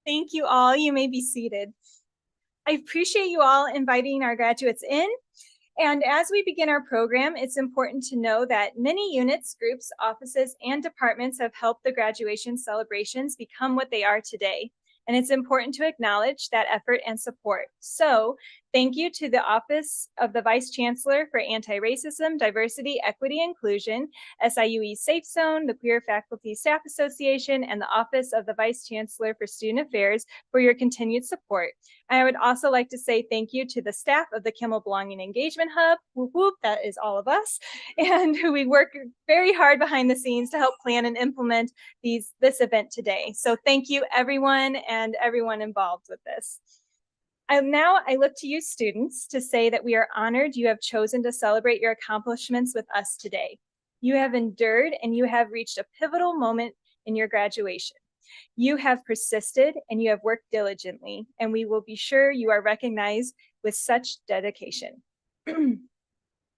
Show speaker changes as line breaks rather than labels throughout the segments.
Thank you all. You may be seated. I appreciate you all inviting our graduates in. And as we begin our program, it's important to know that many units, groups, offices, and departments have helped the graduation celebrations become what they are today. And it's important to acknowledge that effort and support. So thank you to the Office of the Vice Chancellor for Anti-Racism, Diversity, Equity, Inclusion, SIUE Safe Zone, the Queer Faculty Staff Association, and the Office of the Vice Chancellor for Student Affairs for your continued support. I would also like to say thank you to the staff of the Kimmel Belonging Engagement Hub, whoop whoop, that is all of us, and we work very hard behind the scenes to help plan and implement this event today. So thank you everyone and everyone involved with this. Now I look to you students to say that we are honored you have chosen to celebrate your accomplishments with us today. You have endured and you have reached a pivotal moment in your graduation. You have persisted and you have worked diligently, and we will be sure you are recognized with such dedication.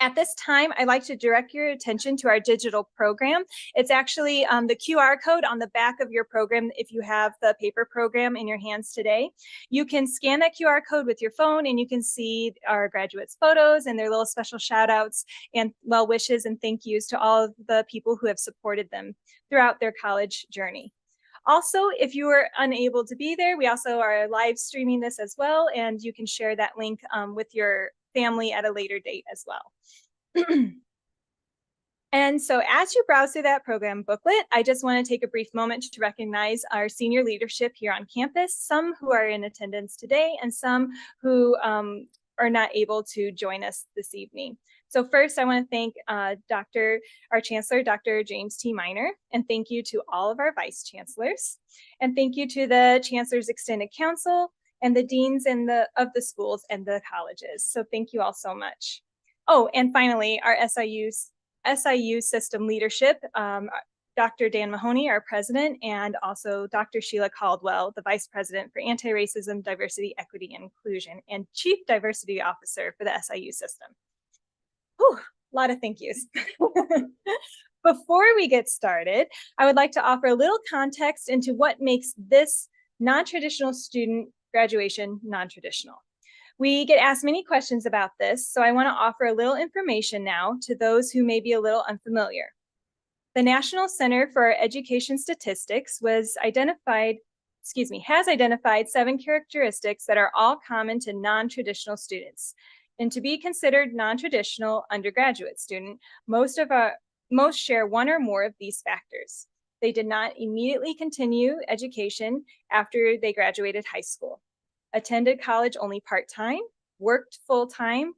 At this time, I'd like to direct your attention to our digital program. It's actually the QR code on the back of your program if you have the paper program in your hands today. You can scan that QR code with your phone and you can see our graduates' photos and their little special shout outs and well wishes and thank yous to all of the people who have supported them throughout their college journey. Also, if you were unable to be there, we also are live streaming this as well, and you can share that link with your family at a later date as well. And so as you browse through that program booklet, I just want to take a brief moment to recognize our senior leadership here on campus, some who are in attendance today and some who are not able to join us this evening. So first, I want to thank our Chancellor, Dr. James T. Miner, and thank you to all of our Vice Chancellors, and thank you to the Chancellor's Extended Council and the deans of the schools and the colleges. So thank you all so much. Oh, and finally, our SIU system leadership, Dr. Dan Mahoney, our president, and also Dr. Sheila Caldwell, the vice president for Anti-Racism, Diversity, Equity, and Inclusion, and chief diversity officer for the SIU system. Whew, a lot of thank yous. Before we get started, I would like to offer a little context into what makes this non-traditional student graduation non-traditional. We get asked many questions about this, so I want to offer a little information now to those who may be a little unfamiliar. The National Center for Education Statistics has identified 7 characteristics that are all common to non-traditional students. And to be considered non-traditional undergraduate student, most share one or more of these factors. They did not immediately continue education after they graduated high school, attended college only part-time, worked full-time,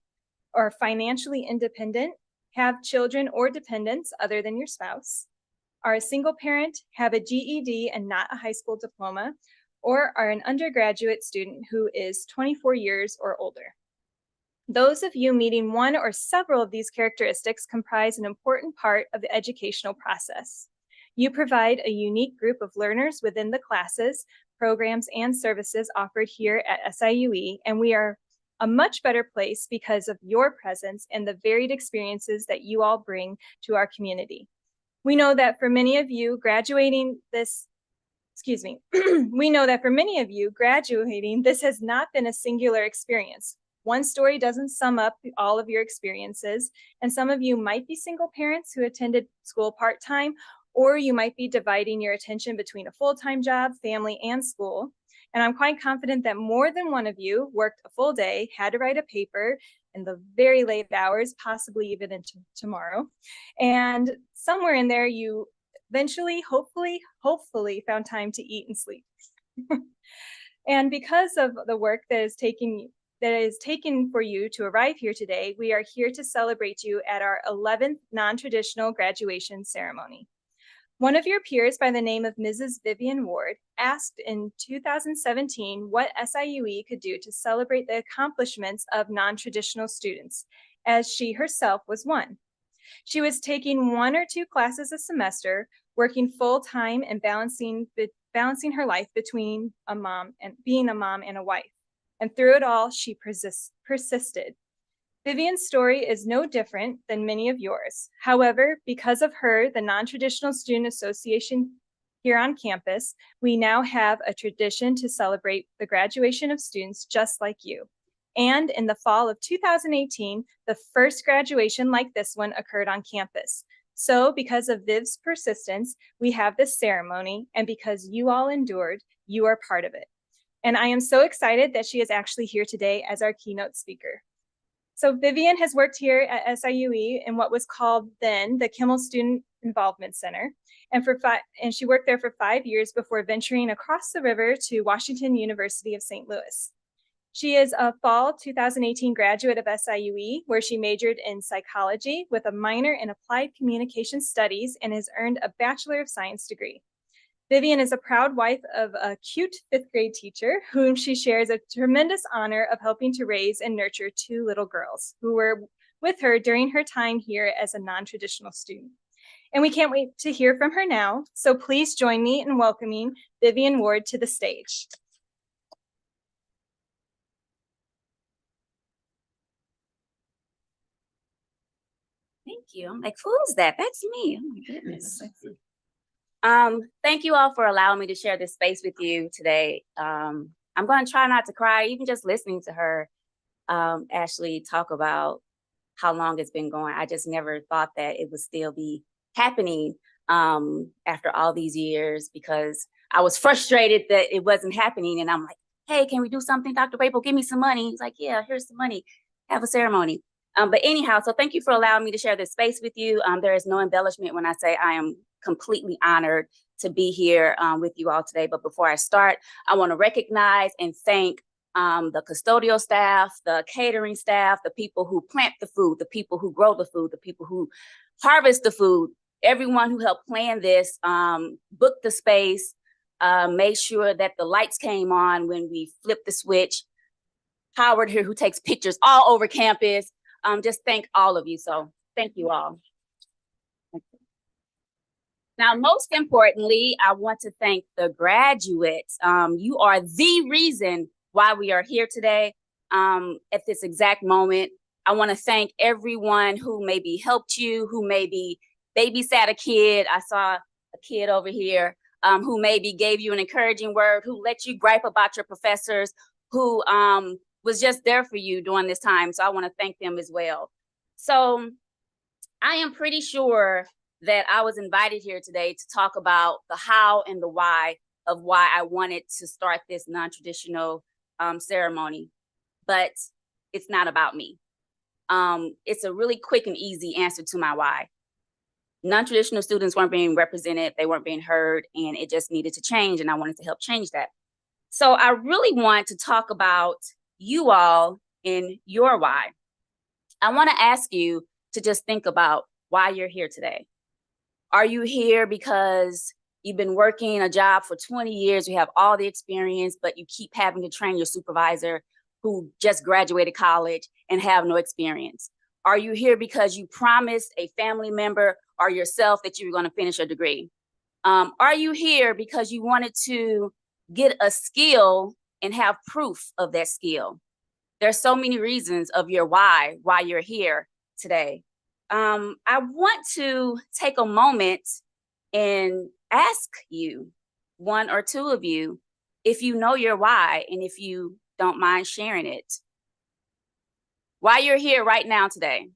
or financially independent, have children or dependents other than your spouse, are a single parent, have a GED and not a high school diploma, or are an undergraduate student who is 24 years or older. Those of you meeting one or several of these characteristics comprise an important part of the educational process. You provide a unique group of learners within the classes, programs, and services offered here at SIUE, and we are a much better place because of your presence and the varied experiences that you all bring to our community. We know that for many of you, graduating this has not been a singular experience. One story doesn't sum up all of your experiences, and some of you might be single parents who attended school part-time, or you might be dividing your attention between a full-time job, family, and school. And I'm quite confident that more than one of you worked a full day, had to write a paper in the very late hours, possibly even into tomorrow. And somewhere in there, you eventually, hopefully found time to eat and sleep. And because of the work that is taken for you to arrive here today, we are here to celebrate you at our 11th non-traditional graduation ceremony. One of your peers by the name of Mrs. Vivian Ward asked in 2017 what SIUE could do to celebrate the accomplishments of non-traditional students, as she herself was one. She was taking 1 or 2 classes a semester, working full-time and balancing her life between being a mom and a wife. And through it all, she persisted. Vivian's story is no different than many of yours. However, because of her, the Non-Traditional Student Association here on campus, we now have a tradition to celebrate the graduation of students just like you. And in the fall of 2018, the first graduation like this one occurred on campus. So because of Viv's persistence, we have this ceremony, and because you all endured, you are part of it. And I am so excited that she is actually here today as our keynote speaker. So Vivian has worked here at SIUE in what was called then the Kimmel Student Involvement Center. And she worked there for 5 years before venturing across the river to Washington University of St. Louis. She is a fall 2018 graduate of SIUE, where she majored in psychology with a minor in applied communication studies and has earned a Bachelor of Science degree. Vivian is a proud wife of a cute 5th grade teacher whom she shares a tremendous honor of helping to raise and nurture 2 little girls who were with her during her time here as a non-traditional student. And we can't wait to hear from her now. So please join me in welcoming Vivian Ward to the stage.
Thank you. I'm like, who's that? That's me. Oh my goodness. Thank you all for allowing me to share this space with you today. I'm going to try not to cry, even just listening to her, Ashley, talk about how long it's been going. I just never thought that it would still be happening after all these years, because I was frustrated that it wasn't happening. And I'm like, hey, can we do something? Dr. Rapel, give me some money. He's like, yeah, here's some money. Have a ceremony. But anyhow, so thank you for allowing me to share this space with you. There is no embellishment when I say I am completely honored to be here with you all today. But before I start, I want to recognize and thank the custodial staff, the catering staff, the people who plant the food, the people who grow the food, the people who harvest the food, everyone who helped plan this, book the space, made sure that the lights came on when we flipped the switch. Howard here, who takes pictures all over campus. Just thank all of you. So thank you all. Now, most importantly, I want to thank the graduates. You are the reason why we are here today at this exact moment. I want to thank everyone who maybe helped you, who maybe babysat a kid. I saw a kid over here who maybe gave you an encouraging word, who let you gripe about your professors, who was just there for you during this time. So I want to thank them as well. So I am pretty sure that I was invited here today to talk about the how and the why of why I wanted to start this non-traditional ceremony, but it's not about me. It's a really quick and easy answer to my why. Non-traditional students weren't being represented, they weren't being heard, and it just needed to change, and I wanted to help change that. So I really want to talk about you all and your why. I want to ask you to just think about why you're here today. Are you here because you've been working a job for 20 years, you have all the experience, but you keep having to train your supervisor who just graduated college and have no experience? Are you here because you promised a family member or yourself that you were going to finish a degree? Are you here because you wanted to get a skill and have proof of that skill? There's so many reasons of your why you're here today. I want to take a moment and ask you, one or two of you, if you know your why and if you don't mind sharing it. Why you're here right now today?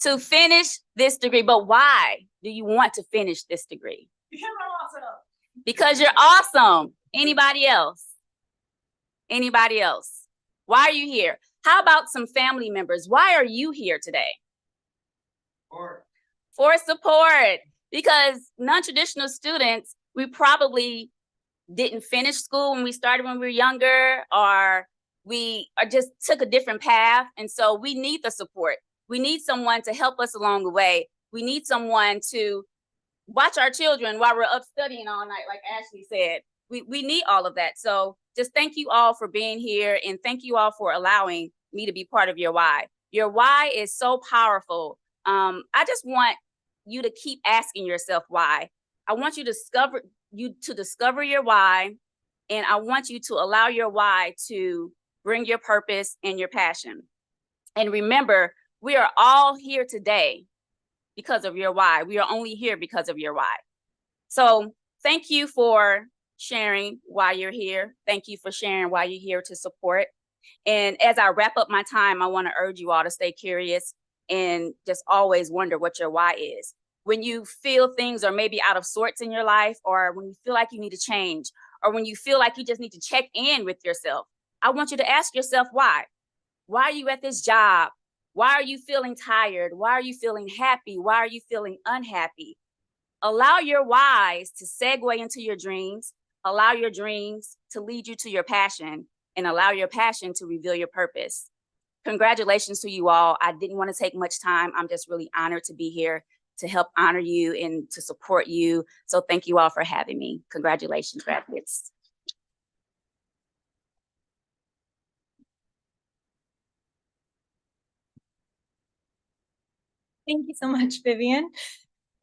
To finish this degree, but why do you want to finish this degree? Because you're awesome. Anybody else? Anybody else? Why are you here? How about some family members? Why are you here today? For support. Because non-traditional students, we probably didn't finish school when we started when we were younger, or we just took a different path. And so we need the support. We need someone to help us along the way. We need someone to watch our children while we're up studying all night, like Ashley said. We need all of that. So just thank you all for being here, and thank you all for allowing me to be part of your why. Your why is so powerful. I just want you to keep asking yourself why. I want you to discover your why, and I want you to allow your why to bring your purpose and your passion. And remember, we are all here today because of your why. We are only here because of your why. So thank you for sharing why you're here. Thank you for sharing why you're here to support. And as I wrap up my time, I want to urge you all to stay curious and just always wonder what your why is. When you feel things are maybe out of sorts in your life, or when you feel like you need to change, or when you feel like you just need to check in with yourself, I want you to ask yourself why. Why are you at this job? Why are you feeling tired? Why are you feeling happy? Why are you feeling unhappy? Allow your whys to segue into your dreams. Allow your dreams to lead you to your passion, and allow your passion to reveal your purpose. Congratulations to you all. I didn't want to take much time. I'm just really honored to be here to help honor you and to support you. So thank you all for having me. Congratulations, graduates.
Thank you so much, Vivian.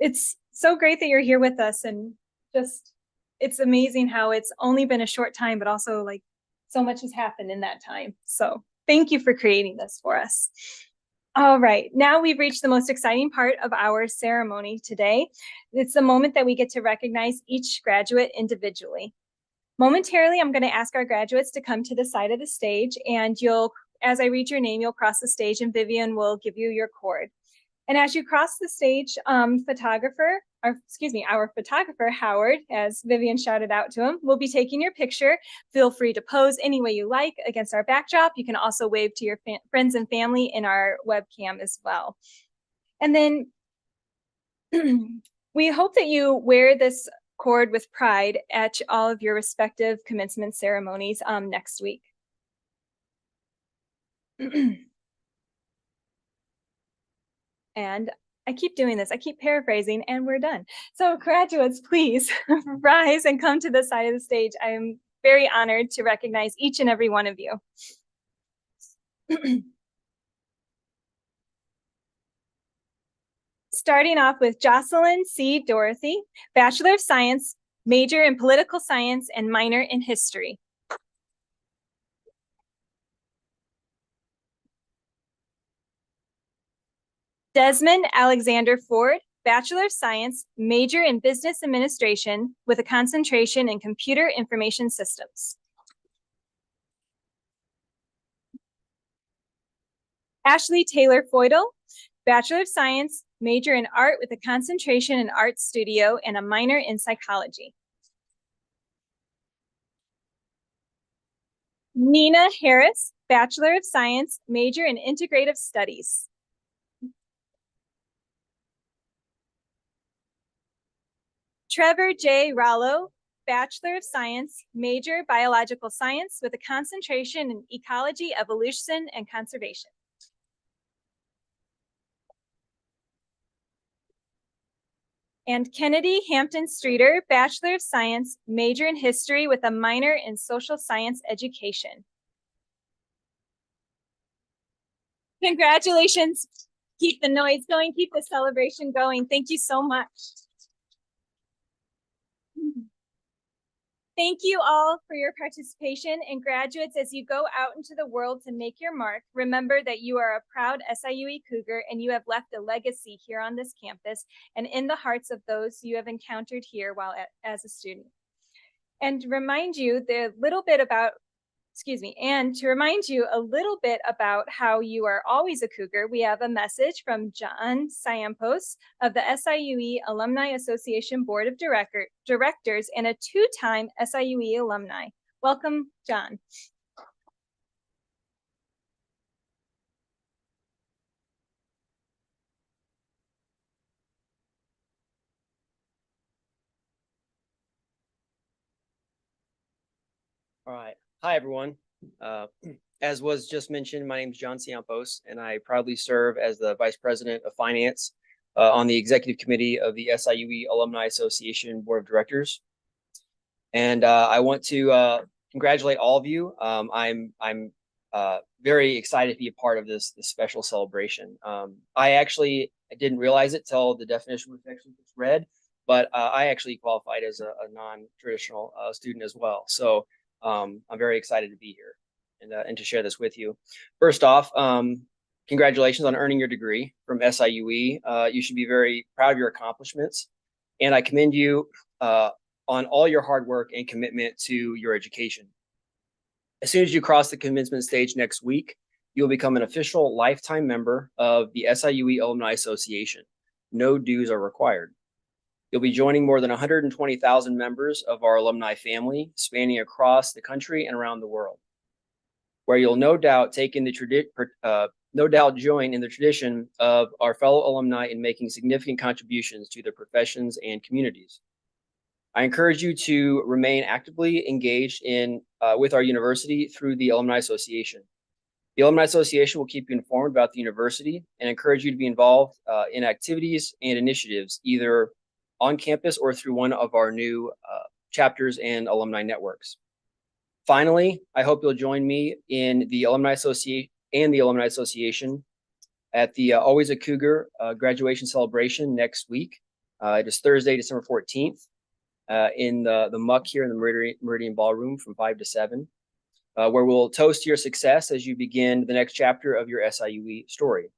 It's so great that you're here with us, and just, it's amazing how it's only been a short time, but also like so much has happened in that time. So thank you for creating this for us. All right, now we've reached the most exciting part of our ceremony today. It's the moment that we get to recognize each graduate individually. Momentarily, I'm going to ask our graduates to come to the side of the stage, and as I read your name, you'll cross the stage and Vivian will give you your cord. And as you cross the stage, our photographer, Howard, as Vivian shouted out to him, will be taking your picture. Feel free to pose any way you like against our backdrop. You can also wave to your friends and family in our webcam as well. And then we hope that you wear this cord with pride at all of your respective commencement ceremonies next week. And I keep doing this. I keep paraphrasing, and we're done. So graduates, please rise and come to the side of the stage. I am very honored to recognize each and every one of you. Starting off with Jocelyn C. Dorothy, Bachelor of Science, major in Political Science and minor in History. Desmond Alexander Ford, Bachelor of Science, major in Business Administration with a concentration in Computer Information Systems. Ashley Taylor Feudal, Bachelor of Science, major in Art with a concentration in Art Studio and a minor in Psychology. Nina Harris, Bachelor of Science, major in Integrative Studies. Trevor J. Rollo, Bachelor of Science, major Biological Science with a concentration in Ecology, Evolution, and Conservation. And Kennedy Hampton Streeter, Bachelor of Science, major in History with a minor in Social Science Education. Congratulations. Keep the noise going, keep the celebration going. Thank you so much. Thank you all for your participation, and graduates, as you go out into the world to make your mark, remember that you are a proud SIUE Cougar and you have left a legacy here on this campus and in the hearts of those you have encountered here while as a student. And to remind you a little bit about how you are always a Cougar, we have a message from John Siampos of the SIUE Alumni Association Board of Directors and a two-time SIUE alumni. Welcome, John.
All right. Hi, everyone. As was just mentioned, my name is John Siampos, and I proudly serve as the Vice President of Finance on the Executive Committee of the SIUE Alumni Association Board of Directors. And I want to congratulate all of you. I'm very excited to be a part of this special celebration. I didn't realize it till the definition was actually read, but I actually qualified as a non-traditional student as well. So I'm very excited to be here and to share this with you. First off, congratulations on earning your degree from SIUE. You should be very proud of your accomplishments, and I commend you on all your hard work and commitment to your education. As soon as you cross the commencement stage next week, you'll become an official lifetime member of the SIUE Alumni Association. No dues are required. You'll be joining more than 120,000 members of our alumni family, spanning across the country and around the world, where you'll no doubt join in the tradition of our fellow alumni in making significant contributions to their professions and communities. I encourage you to remain actively engaged with our university through the Alumni Association. The Alumni Association will keep you informed about the university and encourage you to be involved in activities and initiatives, either on campus or through one of our new chapters and alumni networks. Finally, I hope you'll join me in the Alumni Association at the Always a Cougar graduation celebration next week. It is Thursday, December 14th in the Muck here in the Meridian Ballroom from 5 to 7, where we'll toast your success as you begin the next chapter of your SIUE story.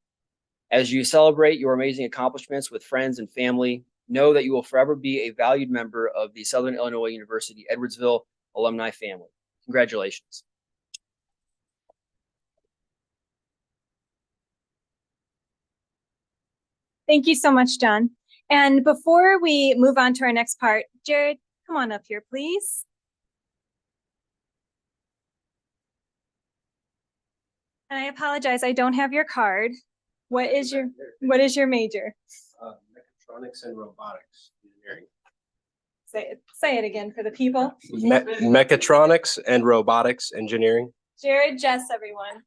As you celebrate your amazing accomplishments with friends and family, know that you will forever be a valued member of the Southern Illinois University Edwardsville alumni family. Congratulations.
Thank you so much, John. And before we move on to our next part, Jared, come on up here, please. And I apologize, I don't have your card. What is your major?
Mechatronics and robotics engineering.
Say it again for the people.
Mechatronics and robotics engineering.
Jared Jess, everyone.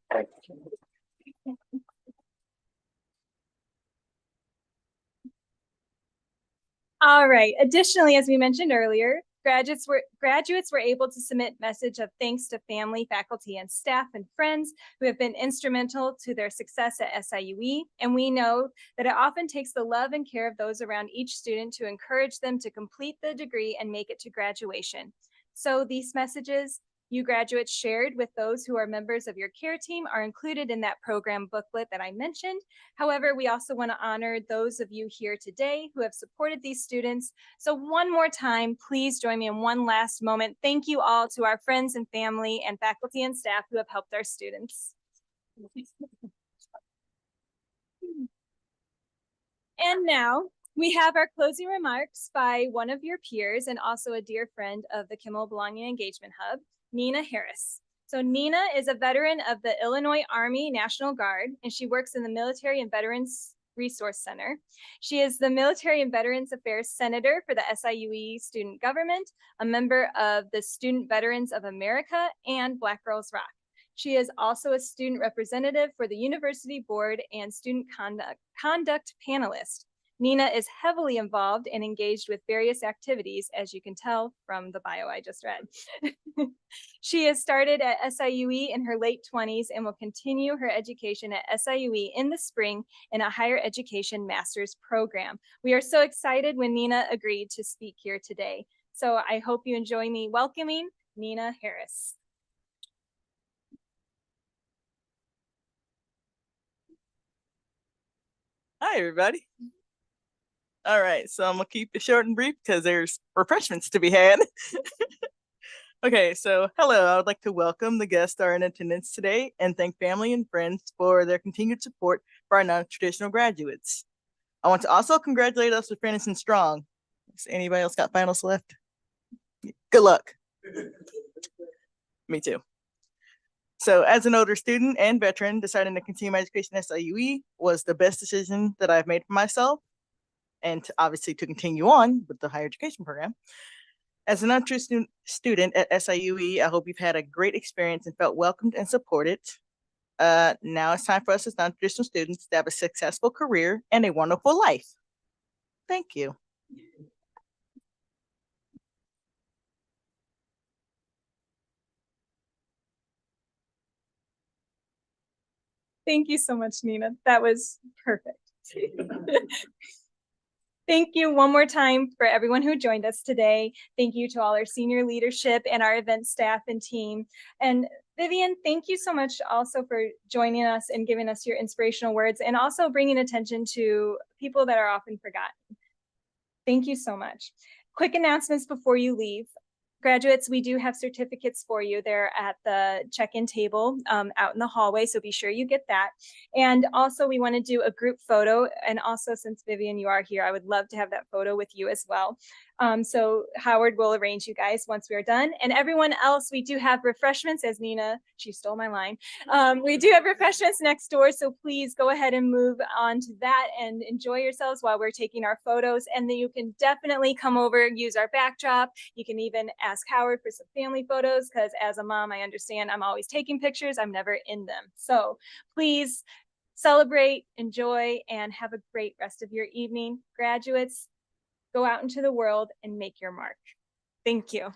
All right. Additionally, as we mentioned earlier, graduates were able to submit message of thanks to family, faculty, and staff and friends who have been instrumental to their success at SIUE. And we know that it often takes the love and care of those around each student to encourage them to complete the degree and make it to graduation. So these messages you graduates shared with those who are members of your care team are included in that program booklet that I mentioned. However, we also want to honor those of you here today who have supported these students. So one more time, please join me in one last moment. Thank you all to our friends and family and faculty and staff who have helped our students. And now we have our closing remarks by one of your peers and also a dear friend of the Kimmel Belonging Engagement Hub, Nina Harris. So Nina is a veteran of the Illinois Army National Guard, and she works in the Military and Veterans Resource Center. She is the Military and Veterans Affairs Senator for the SIUE Student Government, a member of the Student Veterans of America and Black Girls Rock. She is also a student representative for the University Board and Student Conduct Panelist. Nina is heavily involved and engaged with various activities, as you can tell from the bio I just read. She has started at SIUE in her late 20s and will continue her education at SIUE in the spring in a higher education master's program. We are so excited when Nina agreed to speak here today. So I hope you enjoy me welcoming Nina Harris.
Hi, everybody. All right, so I'm gonna keep it short and brief because there's refreshments to be had. Okay, so hello, I would like to welcome the guests that are in attendance today and thank family and friends for their continued support for our non-traditional graduates. I want to also congratulate us with finishing strong. Does anybody else got finals left? Good luck. Me too. So as an older student and veteran, deciding to continue my education at SIUE was the best decision that I've made for myself, and obviously to continue on with the higher education program. As a non-traditional student at SIUE, I hope you've had a great experience and felt welcomed and supported. Now it's time for us as non-traditional students to have a successful career and a wonderful life. Thank you.
Thank you so much, Nina. That was perfect. Thank you one more time for everyone who joined us today. Thank you to all our senior leadership and our event staff and team. And Vivian, thank you so much also for joining us and giving us your inspirational words and also bringing attention to people that are often forgotten. Thank you so much. Quick announcements before you leave. Graduates, we do have certificates for you. They're at the check-in table out in the hallway, so be sure you get that. And also, we want to do a group photo. And also, since Vivian, you are here, I would love to have that photo with you as well. So Howard will arrange you guys once we are done. And everyone else, we do have refreshments, as Nina, she stole my line. We do have refreshments next door, so please go ahead and move on to that and enjoy yourselves while we're taking our photos. And then you can definitely come over and use our backdrop. You can even ask Howard for some family photos, because as a mom, I understand I'm always taking pictures. I'm never in them. So please celebrate, enjoy, and have a great rest of your evening. Graduates, go out into the world and make your mark. Thank you.